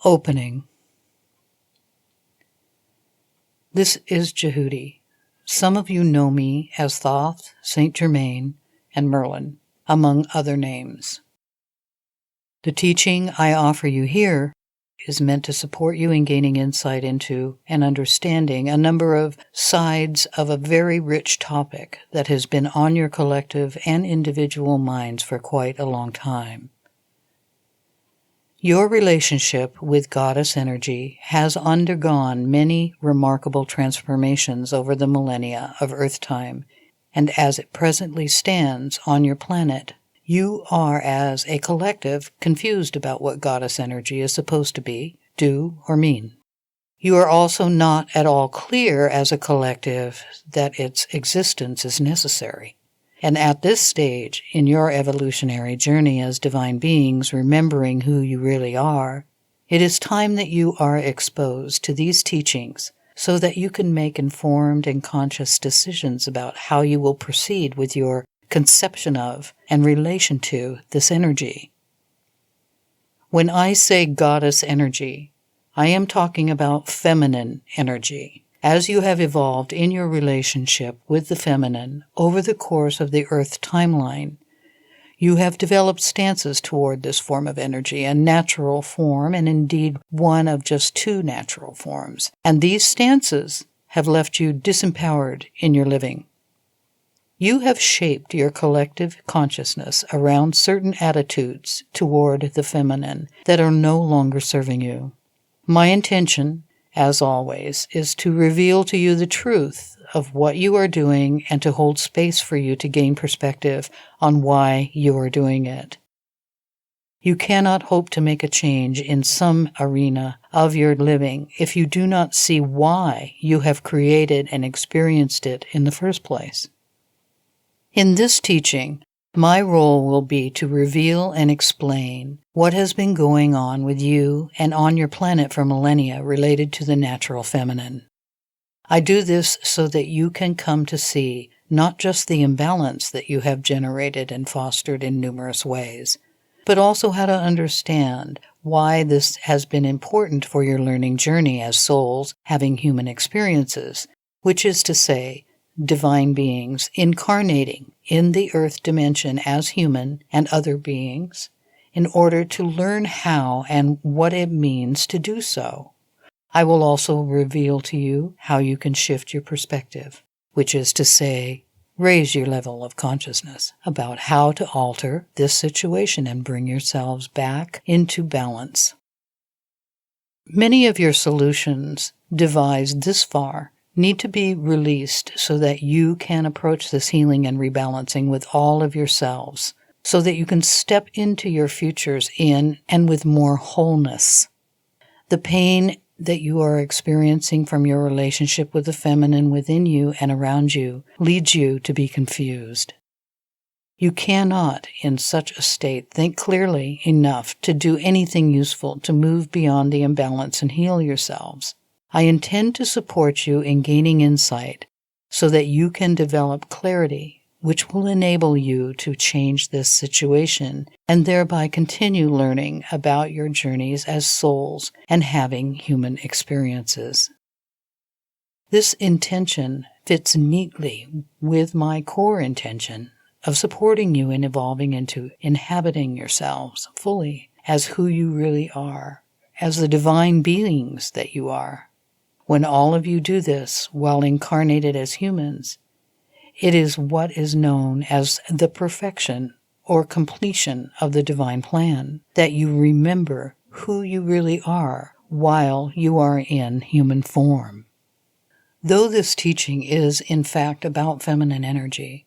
Opening. This is Djehuty. Some of you know me as Thoth, Saint Germain, and Merlin, among other names. The teaching I offer you here is meant to support you in gaining insight into and understanding a number of sides of a very rich topic that has been on your collective and individual minds for quite a long time. Your relationship with goddess energy has undergone many remarkable transformations over the millennia of Earth time, and as it presently stands on your planet, you are, as a collective, confused about what goddess energy is supposed to be, do, or mean. You are also not at all clear as a collective that its existence is necessary. And at this stage in your evolutionary journey as divine beings, remembering who you really are, it is time that you are exposed to these teachings so that you can make informed and conscious decisions about how you will proceed with your conception of and relation to this energy. When I say goddess energy, I am talking about feminine energy. As you have evolved in your relationship with the feminine over the course of the Earth timeline, you have developed stances toward this form of energy, a natural form, and indeed one of just two natural forms. And these stances have left you disempowered in your living. You have shaped your collective consciousness around certain attitudes toward the feminine that are no longer serving you. My intention, as always, is to reveal to you the truth of what you are doing and to hold space for you to gain perspective on why you are doing it. You cannot hope to make a change in some arena of your living if you do not see why you have created and experienced it in the first place. In this teaching, my role will be to reveal and explain what has been going on with you and on your planet for millennia related to the natural feminine. I do this so that you can come to see not just the imbalance that you have generated and fostered in numerous ways, but also how to understand why this has been important for your learning journey as souls having human experiences, which is to say, divine beings incarnating in the earth dimension as human and other beings in order to learn how and what it means to do so. I will also reveal to you how you can shift your perspective, which is to say, raise your level of consciousness about how to alter this situation and bring yourselves back into balance. Many of your solutions devised this far need to be released so that you can approach this healing and rebalancing with all of yourselves, so that you can step into your futures in and with more wholeness. The pain that you are experiencing from your relationship with the feminine within you and around you leads you to be confused. You cannot, in such a state, think clearly enough to do anything useful to move beyond the imbalance and heal yourselves. I intend to support you in gaining insight so that you can develop clarity, which will enable you to change this situation and thereby continue learning about your journeys as souls and having human experiences. This intention fits neatly with my core intention of supporting you in evolving into inhabiting yourselves fully as who you really are, as the divine beings that you are. When all of you do this while incarnated as humans, it is what is known as the perfection or completion of the divine plan, that you remember who you really are while you are in human form. Though this teaching is, in fact, about feminine energy,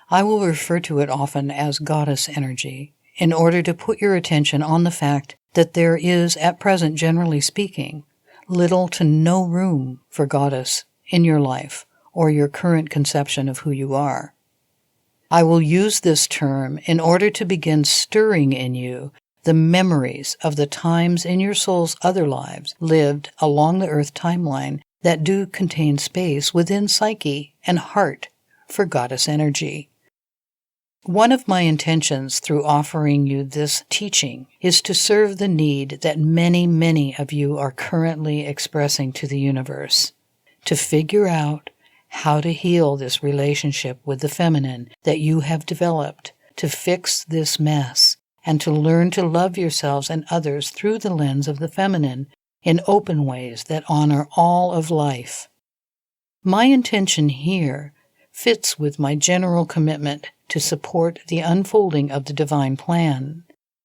I will refer to it often as goddess energy, in order to put your attention on the fact that there is, at present, generally speaking, little to no room for goddess in your life or your current conception of who you are. I will use this term in order to begin stirring in you the memories of the times in your soul's other lives lived along the Earth timeline that do contain space within psyche and heart for goddess energy. One of my intentions through offering you this teaching is to serve the need that many, many of you are currently expressing to the universe, to figure out how to heal this relationship with the feminine that you have developed, to fix this mess, and to learn to love yourselves and others through the lens of the feminine in open ways that honor all of life. My intention here fits with my general commitment to support the unfolding of the divine plan.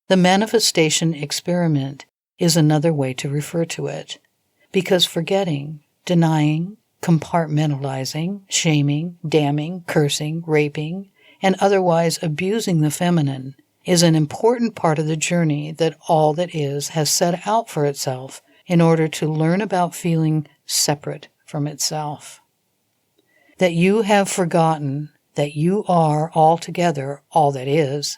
The manifestation experiment is another way to refer to it, because forgetting, denying, compartmentalizing, shaming, damning, cursing, raping, and otherwise abusing the feminine is an important part of the journey that all that is has set out for itself in order to learn about feeling separate from itself. That you have forgotten that you are altogether all that is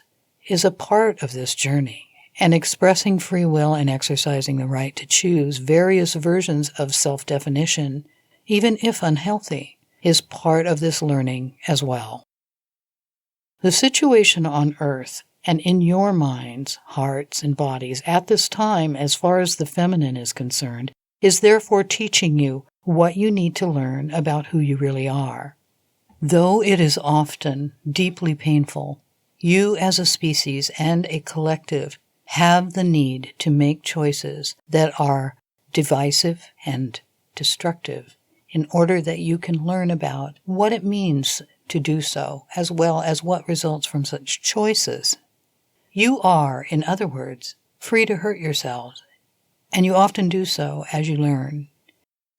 a part of this journey, and expressing free will and exercising the right to choose various versions of self-definition, even if unhealthy, is part of this learning as well. The situation on Earth and in your minds, hearts, and bodies at this time, as far as the feminine is concerned, is therefore teaching you what you need to learn about who you really are. Though it is often deeply painful, you as a species and a collective have the need to make choices that are divisive and destructive in order that you can learn about what it means to do so, as well as what results from such choices. You are, in other words, free to hurt yourselves, and you often do so as you learn.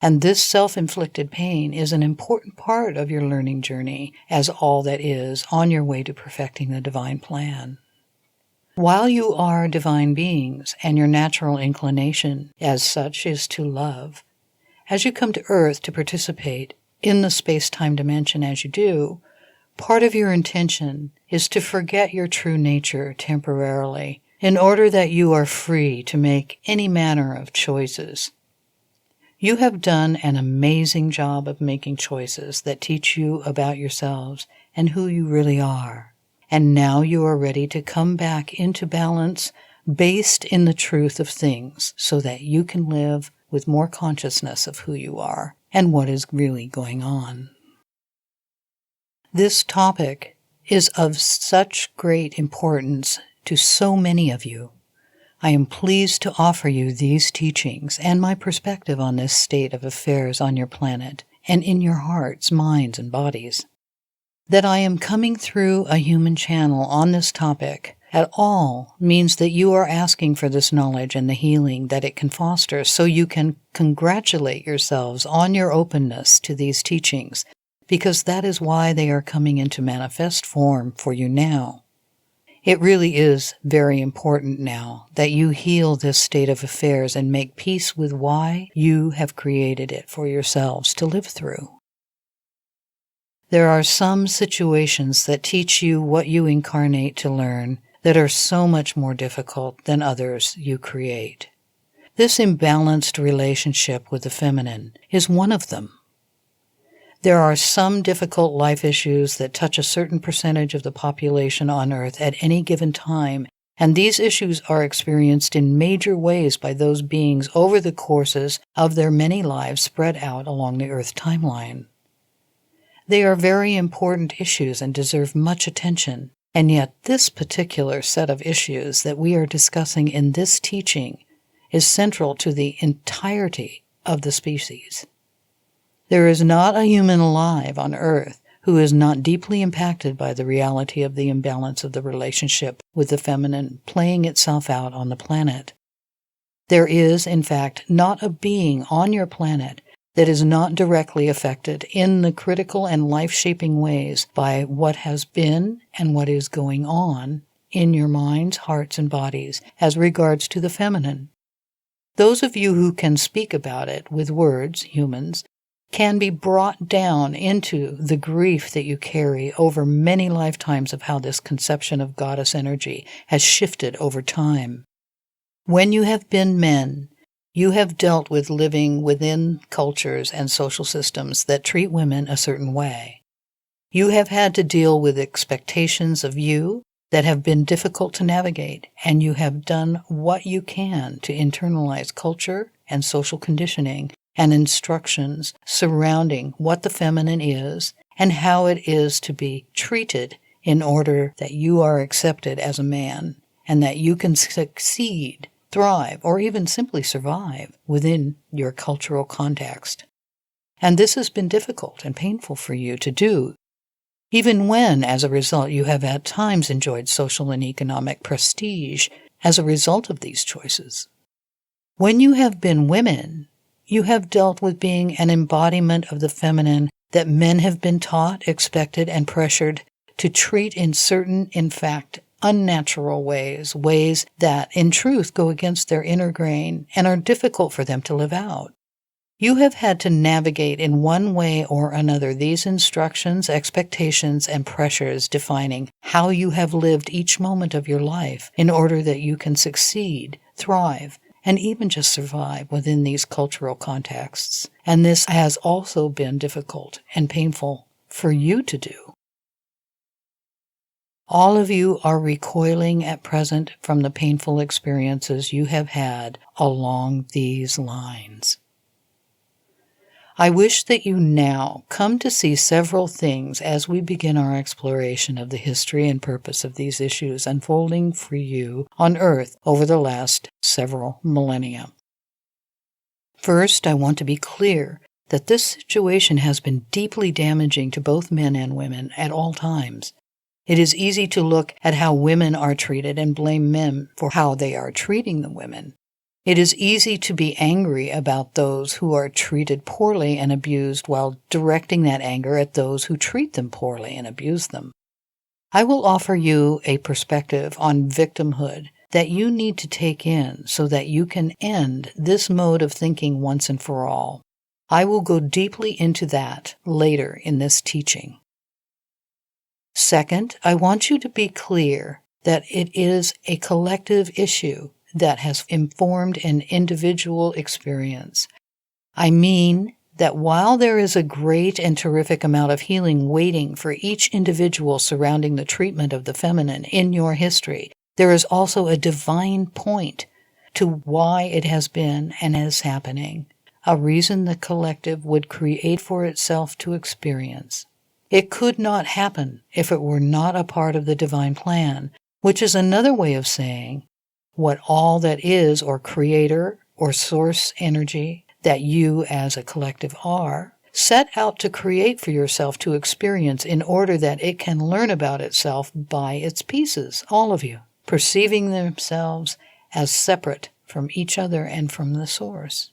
And this self-inflicted pain is an important part of your learning journey as all that is on your way to perfecting the divine plan. While you are divine beings and your natural inclination as such is to love, as you come to Earth to participate in the space-time dimension as you do, part of your intention is to forget your true nature temporarily in order that you are free to make any manner of choices. You have done an amazing job of making choices that teach you about yourselves and who you really are. And now you are ready to come back into balance based in the truth of things so that you can live with more consciousness of who you are and what is really going on. This topic is of such great importance to so many of you. I am pleased to offer you these teachings and my perspective on this state of affairs on your planet and in your hearts, minds, and bodies. That I am coming through a human channel on this topic at all means that you are asking for this knowledge and the healing that it can foster so you can congratulate yourselves on your openness to these teachings, because that is why they are coming into manifest form for you now. It really is very important now that you heal this state of affairs and make peace with why you have created it for yourselves to live through. There are some situations that teach you what you incarnate to learn that are so much more difficult than others you create. This imbalanced relationship with the feminine is one of them. There are some difficult life issues that touch a certain percentage of the population on Earth at any given time, and these issues are experienced in major ways by those beings over the courses of their many lives spread out along the Earth timeline. They are very important issues and deserve much attention, and yet this particular set of issues that we are discussing in this teaching is central to the entirety of the species. There is not a human alive on Earth who is not deeply impacted by the reality of the imbalance of the relationship with the feminine playing itself out on the planet. There is, in fact, not a being on your planet that is not directly affected in the critical and life-shaping ways by what has been and what is going on in your minds, hearts, and bodies as regards to the feminine. Those of you who can speak about it with words, humans, can be brought down into the grief that you carry over many lifetimes of how this conception of goddess energy has shifted over time. When you have been men, you have dealt with living within cultures and social systems that treat women a certain way. You have had to deal with expectations of you that have been difficult to navigate, and you have done what you can to internalize culture and social conditioning and instructions surrounding what the feminine is and how it is to be treated in order that you are accepted as a man and that you can succeed, thrive, or even simply survive within your cultural context. And this has been difficult and painful for you to do, even when, as a result, you have at times enjoyed social and economic prestige as a result of these choices. When you have been women, you have dealt with being an embodiment of the feminine that men have been taught, expected, and pressured to treat in certain, in fact, unnatural ways, ways that, in truth, go against their inner grain and are difficult for them to live out. You have had to navigate in one way or another these instructions, expectations, and pressures defining how you have lived each moment of your life in order that you can succeed, thrive, and even just survive within these cultural contexts. And this has also been difficult and painful for you to do. All of you are recoiling at present from the painful experiences you have had along these lines. I wish that you now come to see several things as we begin our exploration of the history and purpose of these issues unfolding for you on Earth over the last several millennia. First, I want to be clear that this situation has been deeply damaging to both men and women at all times. It is easy to look at how women are treated and blame men for how they are treating the women. It is easy to be angry about those who are treated poorly and abused while directing that anger at those who treat them poorly and abuse them. I will offer you a perspective on victimhood that you need to take in so that you can end this mode of thinking once and for all. I will go deeply into that later in this teaching. Second, I want you to be clear that it is a collective issue that has informed an individual experience. I mean that while there is a great and terrific amount of healing waiting for each individual surrounding the treatment of the feminine in your history, there is also a divine point to why it has been and is happening, a reason the collective would create for itself to experience. It could not happen if it were not a part of the divine plan, which is another way of saying what all that is or creator or source energy that you as a collective are set out to create for yourself to experience in order that it can learn about itself by its pieces, all of you, perceiving themselves as separate from each other and from the source.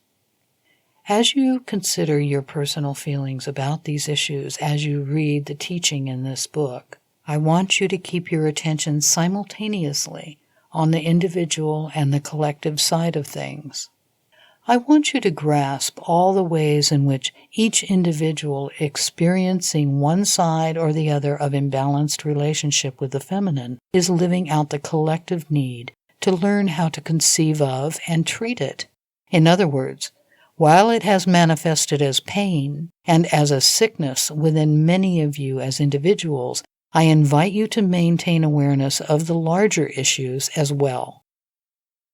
As you consider your personal feelings about these issues as you read the teaching in this book, I want you to keep your attention simultaneously on the individual and the collective side of things. I want you to grasp all the ways in which each individual experiencing one side or the other of imbalanced relationship with the feminine is living out the collective need to learn how to conceive of and treat it. In other words, while it has manifested as pain and as a sickness within many of you as individuals, I invite you to maintain awareness of the larger issues as well.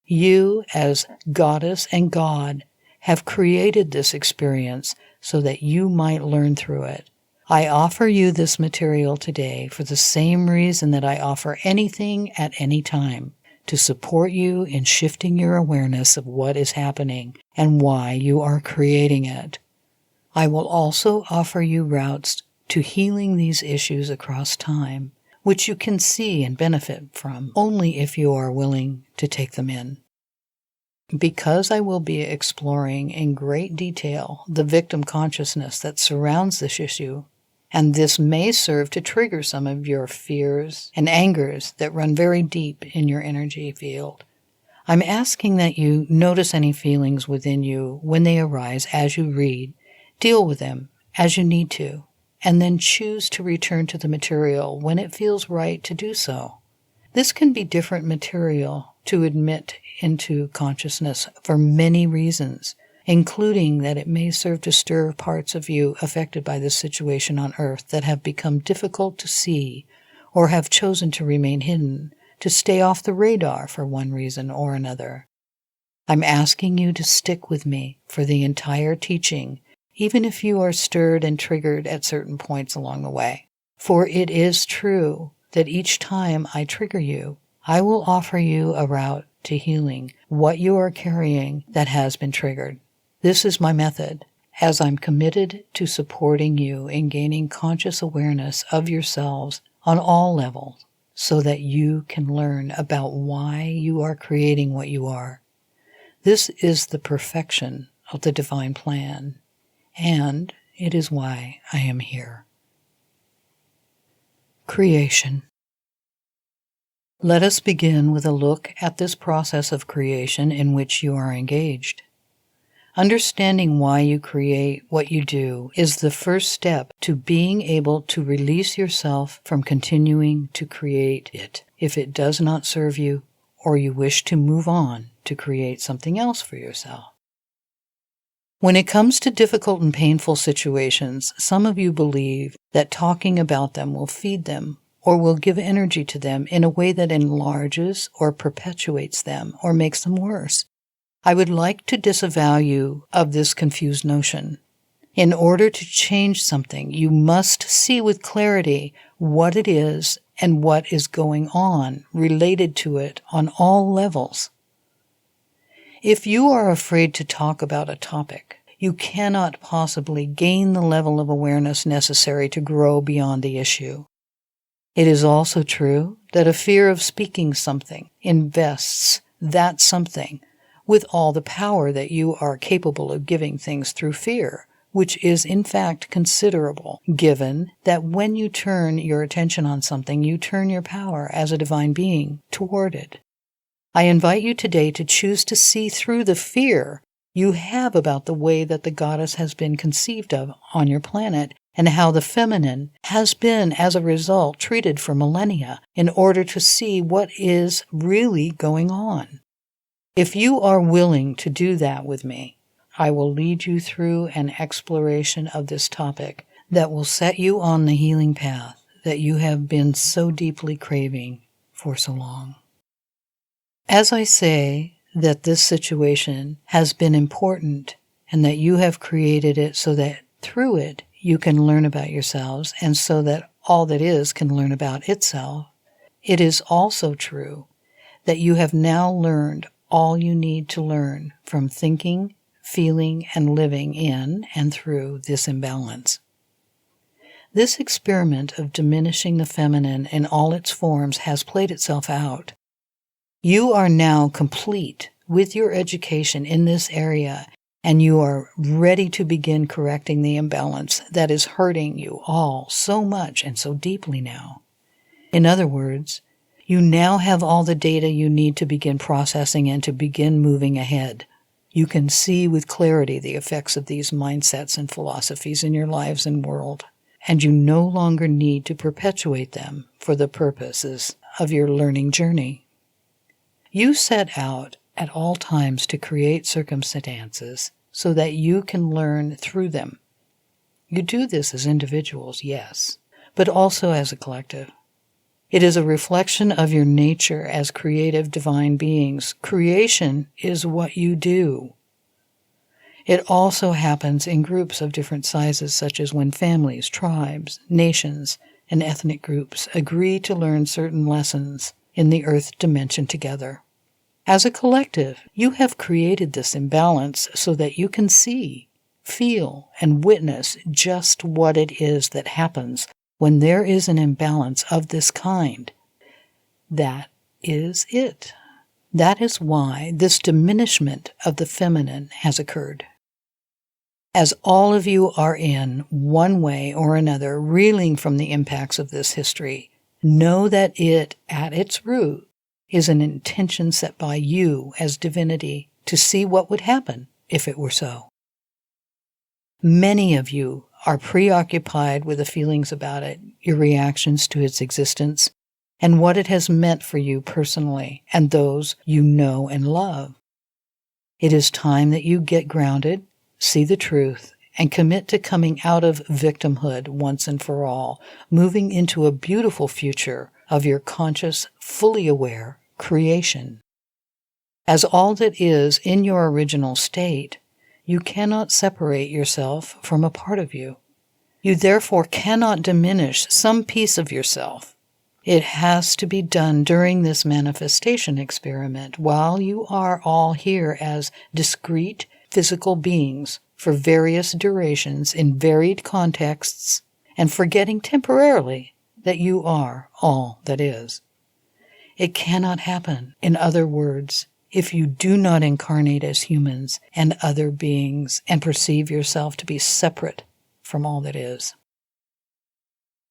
You, as goddess and God, have created this experience so that you might learn through it. I offer you this material today for the same reason that I offer anything at any time, to support you in shifting your awareness of what is happening and why you are creating it. I will also offer you routes to healing these issues across time, which you can see and benefit from only if you are willing to take them in. Because I will be exploring in great detail the victim consciousness that surrounds this issue, and this may serve to trigger some of your fears and angers that run very deep in your energy field, I'm asking that you notice any feelings within you when they arise as you read, deal with them as you need to, and then choose to return to the material when it feels right to do so. This can be different material to admit into consciousness for many reasons. including that it may serve to stir parts of you affected by this situation on Earth that have become difficult to see or have chosen to remain hidden, to stay off the radar for one reason or another. I'm asking you to stick with me for the entire teaching, even if you are stirred and triggered at certain points along the way. For it is true that each time I trigger you, I will offer you a route to healing what you are carrying that has been triggered. This is my method, as I'm committed to supporting you in gaining conscious awareness of yourselves on all levels, so that you can learn about why you are creating what you are. This is the perfection of the divine plan, and it is why I am here. Creation. Let us begin with a look at this process of creation in which you are engaged. Understanding why you create what you do is the first step to being able to release yourself from continuing to create it if it does not serve you or you wish to move on to create something else for yourself. When it comes to difficult and painful situations, some of you believe that talking about them will feed them or will give energy to them in a way that enlarges or perpetuates them or makes them worse. I would like to disavow you of this confused notion. In order to change something, you must see with clarity what it is and what is going on related to it on all levels. If you are afraid to talk about a topic, you cannot possibly gain the level of awareness necessary to grow beyond the issue. It is also true that a fear of speaking something invests that something with all the power that you are capable of giving things through fear, which is in fact considerable, given that when you turn your attention on something, you turn your power as a divine being toward it. I invite you today to choose to see through the fear you have about the way that the goddess has been conceived of on your planet and how the feminine has been, as a result, treated for millennia in order to see what is really going on. If you are willing to do that with me, I will lead you through an exploration of this topic that will set you on the healing path that you have been so deeply craving for so long. As I say that this situation has been important and that you have created it so that through it you can learn about yourselves and so that all that is can learn about itself, it is also true that you have now learned all you need to learn from thinking, feeling, and living in and through this imbalance. This experiment of diminishing the feminine in all its forms has played itself out. You are now complete with your education in this area, and you are ready to begin correcting the imbalance that is hurting you all so much and so deeply now. In other words, you now have all the data you need to begin processing and to begin moving ahead. You can see with clarity the effects of these mindsets and philosophies in your lives and world, and you no longer need to perpetuate them for the purposes of your learning journey. You set out at all times to create circumstances so that you can learn through them. You do this as individuals, yes, but also as a collective. It is a reflection of your nature as creative divine beings. Creation is what you do. It also happens in groups of different sizes, such as when families, tribes, nations, and ethnic groups agree to learn certain lessons in the earth dimension together. As a collective, you have created this imbalance so that you can see, feel, and witness just what it is that happens when there is an imbalance of this kind. That is it. That is why this diminishment of the feminine has occurred. As all of you are in one way or another reeling from the impacts of this history, know that it, at its root, is an intention set by you as divinity to see what would happen if it were so. Many of you are preoccupied with the feelings about it, your reactions to its existence, and what it has meant for you personally and those you know and love. It is time that you get grounded, see the truth, and commit to coming out of victimhood once and for all, moving into a beautiful future of your conscious, fully aware creation. As all that is in your original state, you cannot separate yourself from a part of you. You therefore cannot diminish some piece of yourself. It has to be done during this manifestation experiment while you are all here as discrete physical beings for various durations in varied contexts and forgetting temporarily that you are all that is. It cannot happen, in other words, if you do not incarnate as humans and other beings and perceive yourself to be separate from all that is.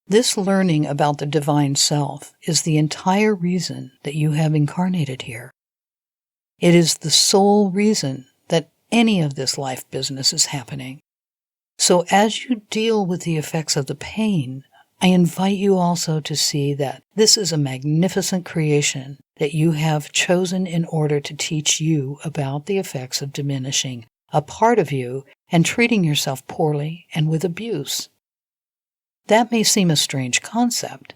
This learning about the divine self is the entire reason that you have incarnated here. It is the sole reason that any of this life business is happening. So as you deal with the effects of the pain, I invite you also to see that this is a magnificent creation that you have chosen in order to teach you about the effects of diminishing a part of you and treating yourself poorly and with abuse. That may seem a strange concept,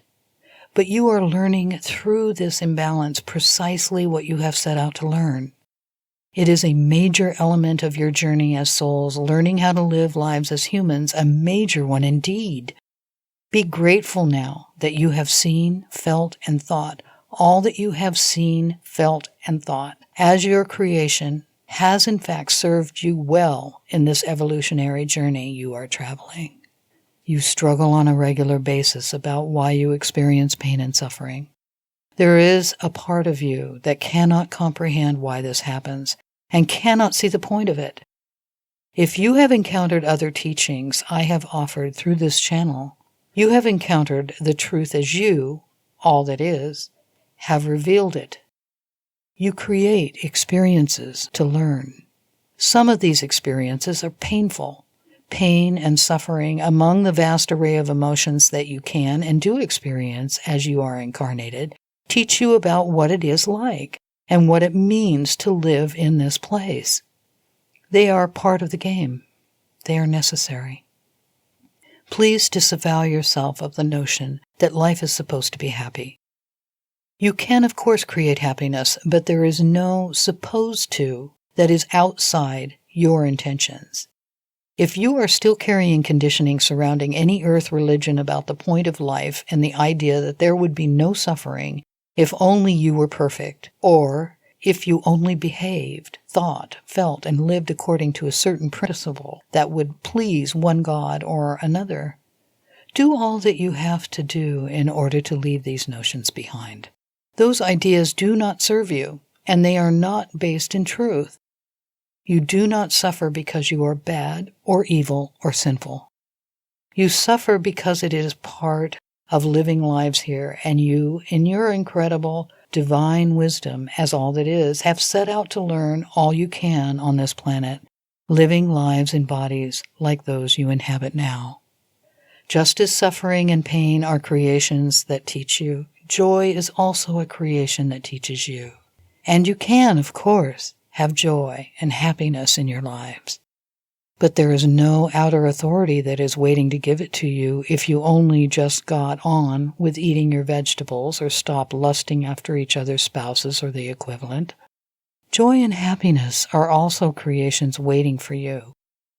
but you are learning through this imbalance precisely what you have set out to learn. It is a major element of your journey as souls, learning how to live lives as humans, a major one indeed. Be grateful now that you have seen, felt, and thought all that you have seen, felt, and thought as your creation has in fact served you well in this evolutionary journey you are traveling. You struggle on a regular basis about why you experience pain and suffering. There is a part of you that cannot comprehend why this happens and cannot see the point of it. If you have encountered other teachings I have offered through this channel, you have encountered the truth as you, all that is, have revealed it. You create experiences to learn. Some of these experiences are painful. Pain and suffering among the vast array of emotions that you can and do experience as you are incarnated teach you about what it is like and what it means to live in this place. They are part of the game. They are necessary. Please disavow yourself of the notion that life is supposed to be happy. You can, of course, create happiness, but there is no supposed to that is outside your intentions. If you are still carrying conditioning surrounding any earth religion about the point of life and the idea that there would be no suffering if only you were perfect, or if you only behaved, thought, felt, and lived according to a certain principle that would please one God or another, do all that you have to do in order to leave these notions behind. Those ideas do not serve you, and they are not based in truth. You do not suffer because you are bad or evil or sinful. You suffer because it is part of living lives here, and you, in your incredible divine wisdom as all that is, have set out to learn all you can on this planet, living lives in bodies like those you inhabit now. Just as suffering and pain are creations that teach you, joy is also a creation that teaches you. And you can, of course, have joy and happiness in your lives. But there is no outer authority that is waiting to give it to you if you only just got on with eating your vegetables or stopped lusting after each other's spouses or the equivalent. Joy and happiness are also creations waiting for you.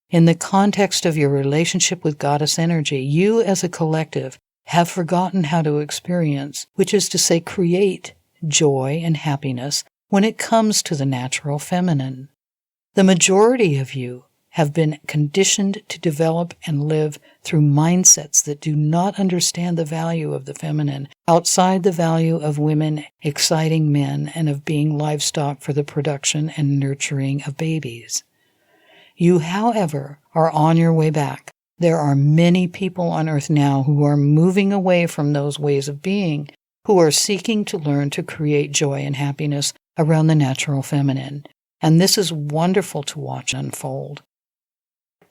In the context of your relationship with Goddess energy, you as a collective have forgotten how to experience, which is to say create, joy and happiness when it comes to the natural feminine. The majority of you have been conditioned to develop and live through mindsets that do not understand the value of the feminine outside the value of women exciting men and of being livestock for the production and nurturing of babies. You, however, are on your way back. There are many people on earth now who are moving away from those ways of being, who are seeking to learn to create joy and happiness around the natural feminine. And this is wonderful to watch unfold.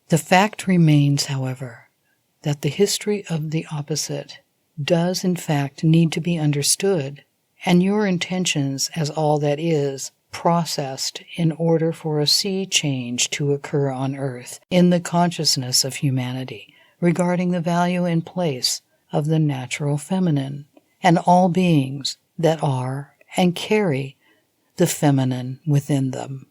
The fact remains, however, that the history of the opposite does in fact need to be understood, and your intentions as all that is processed in order for a sea change to occur on Earth in the consciousness of humanity regarding the value and place of the natural feminine and all beings that are and carry the feminine within them.